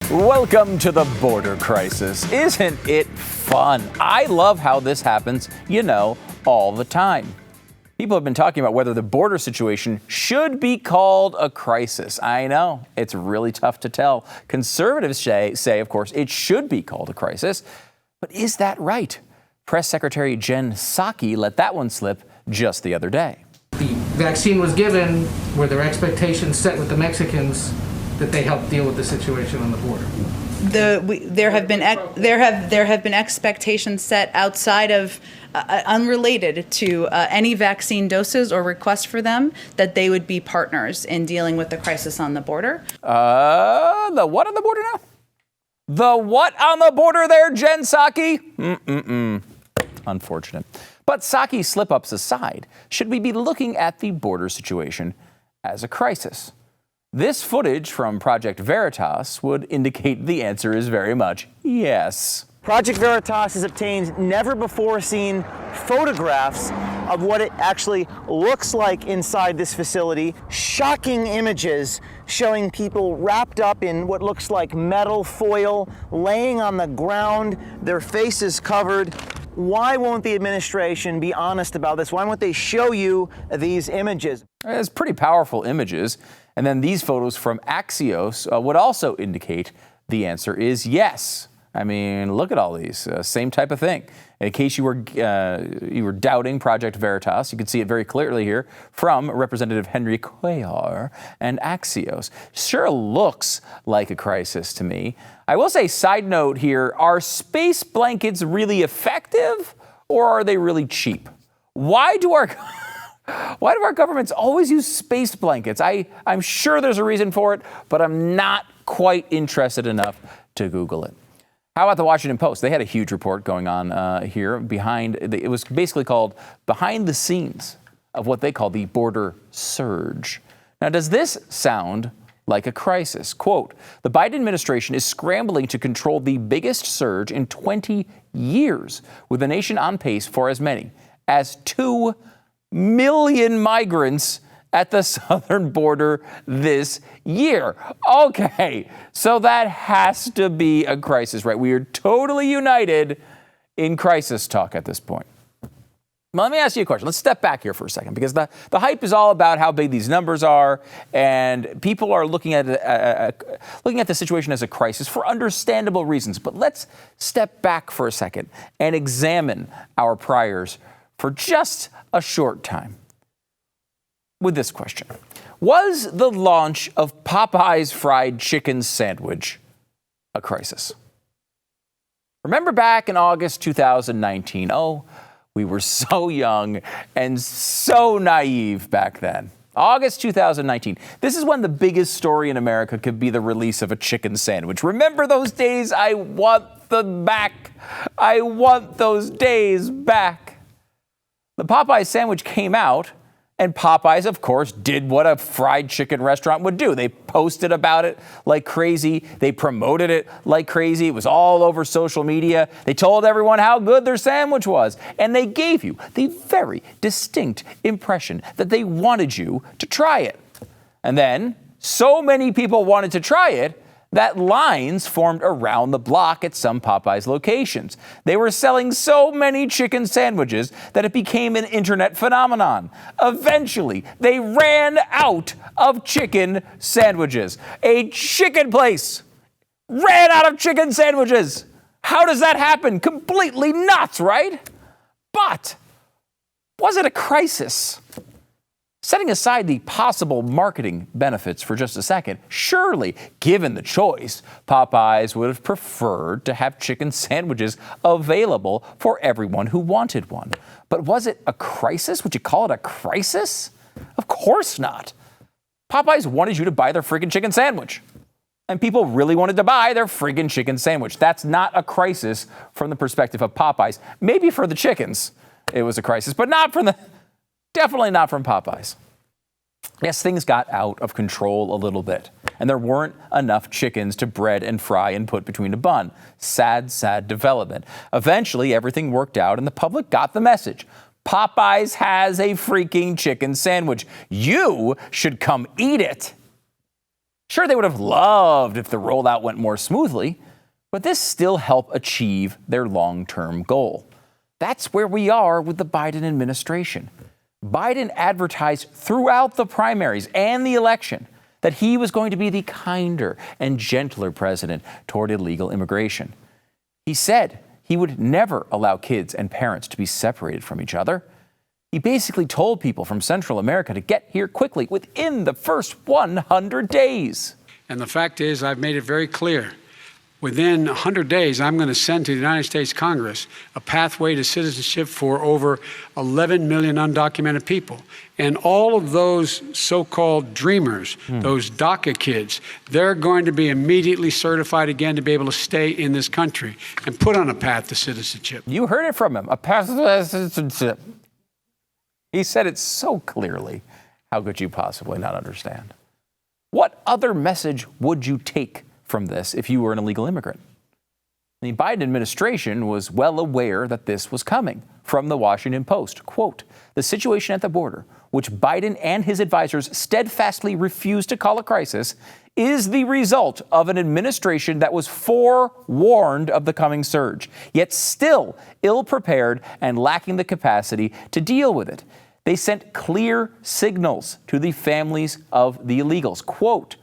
Welcome to the border crisis. Isn't it fun? I love how this happens, all the time. People have been talking about whether the border situation should be called a crisis. I know, it's really tough to tell. Conservatives say, of course, it should be called a crisis. But is that right? Press Secretary Jen Psaki let that one slip just the other day. The vaccine was given, were there expectations set with the Mexicans that they help deal with the situation on the border? There have been expectations set outside of unrelated to any vaccine doses or requests for them that they would be partners in dealing with the crisis on the border. The what on the border now? The what on the border there, Jen Psaki? Unfortunate. But Psaki's slip-ups aside, should we be looking at the border situation as a crisis? This footage from Project Veritas would indicate the answer is very much yes. Project Veritas has obtained never-before-seen photographs of what it actually looks like inside this facility. Shocking images showing people wrapped up in what looks like metal foil, laying on the ground, their faces covered. Why won't the administration be honest about this? Why won't they show you these images? It's pretty powerful images. And then these photos from Axios would also indicate the answer is yes. I mean, look at all these. Same type of thing. In case you were doubting Project Veritas, you can see it very clearly here from Representative Henry Cuellar and Axios. Sure looks like a crisis to me. I will say, side note here, are space blankets really effective or are they really cheap? Why do our governments always use space blankets? I'm sure there's a reason for it, but I'm not quite interested enough to Google it. How about the Washington Post? They had a huge report going on here it was basically called Behind the Scenes of what they call the border surge. Now, does this sound like a crisis? Quote, the Biden administration is scrambling to control the biggest surge in 20 years, with the nation on pace for as many as 2 million migrants at the southern border this year. Okay, so that has to be a crisis, right? We are totally united in crisis talk at this point. Well, let me ask you a question. Let's step back here for a second, because the hype is all about how big these numbers are, and people are looking at the situation as a crisis for understandable reasons. But let's step back for a second and examine our priors for just a short time with this question. Was the launch of Popeyes fried chicken sandwich a crisis? Remember back in August 2019? Oh, we were so young and so naive back then. August 2019. This is when the biggest story in America could be the release of a chicken sandwich. Remember those days? I want them back. I want those days back. The Popeyes sandwich came out, and Popeyes, of course, did what a fried chicken restaurant would do. They posted about it like crazy. They promoted it like crazy. It was all over social media. They told everyone how good their sandwich was. And they gave you the very distinct impression that they wanted you to try it. And then so many people wanted to try it that lines formed around the block at some Popeyes locations. They were selling so many chicken sandwiches that it became an internet phenomenon. Eventually, they ran out of chicken sandwiches. A chicken place ran out of chicken sandwiches. How does that happen? Completely nuts, right? But was it a crisis? Setting aside the possible marketing benefits for just a second, surely, given the choice, Popeyes would have preferred to have chicken sandwiches available for everyone who wanted one. But was it a crisis? Would you call it a crisis? Of course not. Popeyes wanted you to buy their friggin' chicken sandwich. And people really wanted to buy their friggin' chicken sandwich. That's not a crisis from the perspective of Popeyes. Maybe for the chickens it was a crisis, but definitely not from Popeyes. Yes, things got out of control a little bit, and there weren't enough chickens to bread and fry and put between a bun. Sad, sad development. Eventually, everything worked out, and the public got the message. Popeyes has a freaking chicken sandwich. You should come eat it. Sure, they would have loved if the rollout went more smoothly, but this still helped achieve their long-term goal. That's where we are with the Biden administration. Biden advertised throughout the primaries and the election that he was going to be the kinder and gentler president toward illegal immigration. He said he would never allow kids and parents to be separated from each other. He basically told people from Central America to get here quickly within the first 100 days. And the fact is, I've made it very clear. Within 100 days, I'm going to send to the United States Congress a pathway to citizenship for over 11 million undocumented people. And all of those so-called dreamers, those DACA kids, they're going to be immediately certified again to be able to stay in this country and put on a path to citizenship. You heard it from him, a path to citizenship. He said it so clearly. How could you possibly not understand? What other message would you take from this if you were an illegal immigrant? The Biden administration was well aware that this was coming. From the Washington Post, quote, "The situation at the border, which Biden and his advisors steadfastly refused to call a crisis, is the result of an administration that was forewarned of the coming surge, yet still ill-prepared and lacking the capacity to deal with it. They sent clear signals to the families of the illegals." Quote,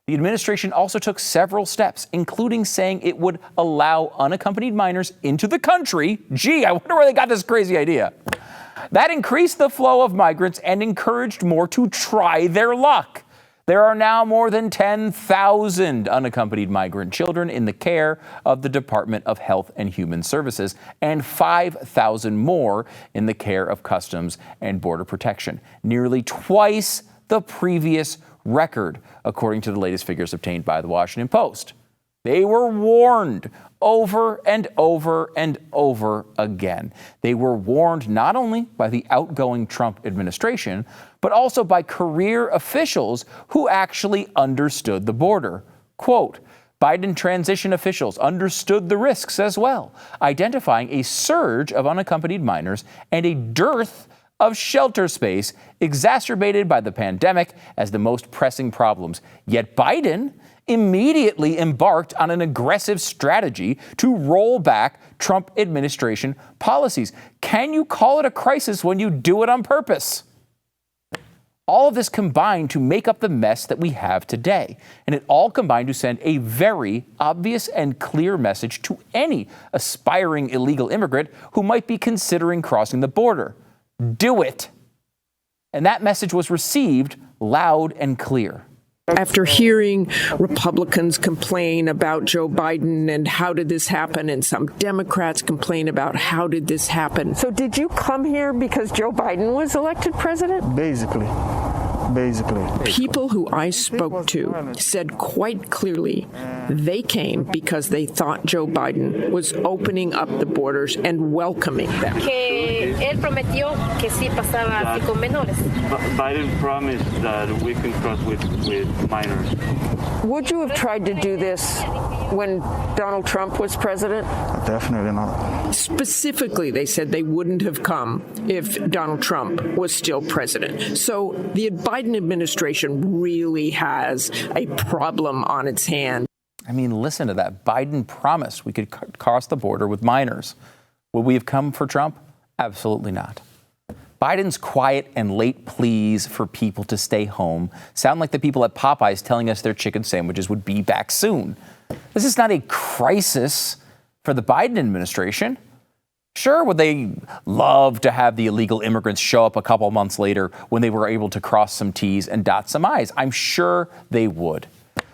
"The administration also took several steps, including saying it would allow unaccompanied minors into the country." Gee, I wonder where they got this crazy idea. "That increased the flow of migrants and encouraged more to try their luck. There are now more than 10,000 unaccompanied migrant children in the care of the Department of Health and Human Services and 5,000 more in the care of Customs and Border Protection, nearly twice the previous record, according to the latest figures obtained by the Washington Post. They were warned over and over and over again. They were warned not only by the outgoing Trump administration, but also by career officials who actually understood the border. Quote, "Biden transition officials understood the risks as well, identifying a surge of unaccompanied minors and a dearth of shelter space exacerbated by the pandemic as the most pressing problems. Yet Biden immediately embarked on an aggressive strategy to roll back Trump administration policies. Can you call it a crisis when you do it on purpose?" All of this combined to make up the mess that we have today. And it all combined to send a very obvious and clear message to any aspiring illegal immigrant who might be considering crossing the border. Do it. And that message was received loud and clear. After hearing Republicans complain about Joe Biden and how did this happen, and some Democrats complain about how did this happen. So did you come here because Joe Biden was elected president? Basically. People who I spoke to said quite clearly they came because they thought Joe Biden was opening up the borders and welcoming them. Él prometió que sí pasaba así con menores. Biden promised that we can cross with minors. Would you have tried to do this when Donald Trump was president? Definitely not. Specifically, they said they wouldn't have come if Donald Trump was still president. So the Biden administration really has a problem on its hand. I mean, listen to that. Biden promised we could cross the border with minors. Would we have come for Trump? Absolutely not. Biden's quiet and late pleas for people to stay home sound like the people at Popeyes telling us their chicken sandwiches would be back soon. This is not a crisis for the Biden administration. Sure, would they love to have the illegal immigrants show up a couple months later when they were able to cross some T's and dot some I's? I'm sure they would.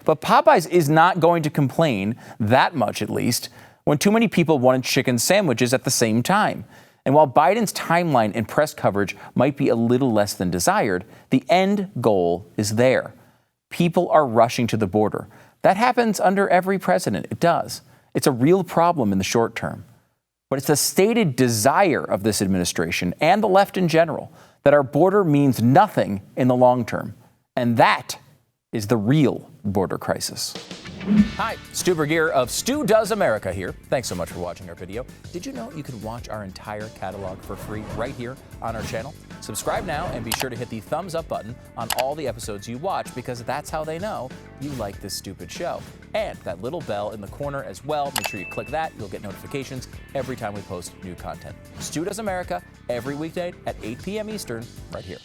But Popeyes is not going to complain, that much at least, when too many people wanted chicken sandwiches at the same time. And while Biden's timeline and press coverage might be a little less than desired, the end goal is there. People are rushing to the border. That happens under every president. It does. It's a real problem in the short term. But it's the stated desire of this administration and the left in general that our border means nothing in the long term. And that is the real border crisis. Hi, Stu Bergier of Stu Does America here. Thanks so much for watching our video. Did you know you can watch our entire catalog for free right here on our channel? Subscribe now and be sure to hit the thumbs up button on all the episodes you watch, because that's how they know you like this stupid show. And that little bell in the corner as well. Make sure you click that. You'll get notifications every time we post new content. Stu Does America, every weekday at 8 p.m. Eastern, right here.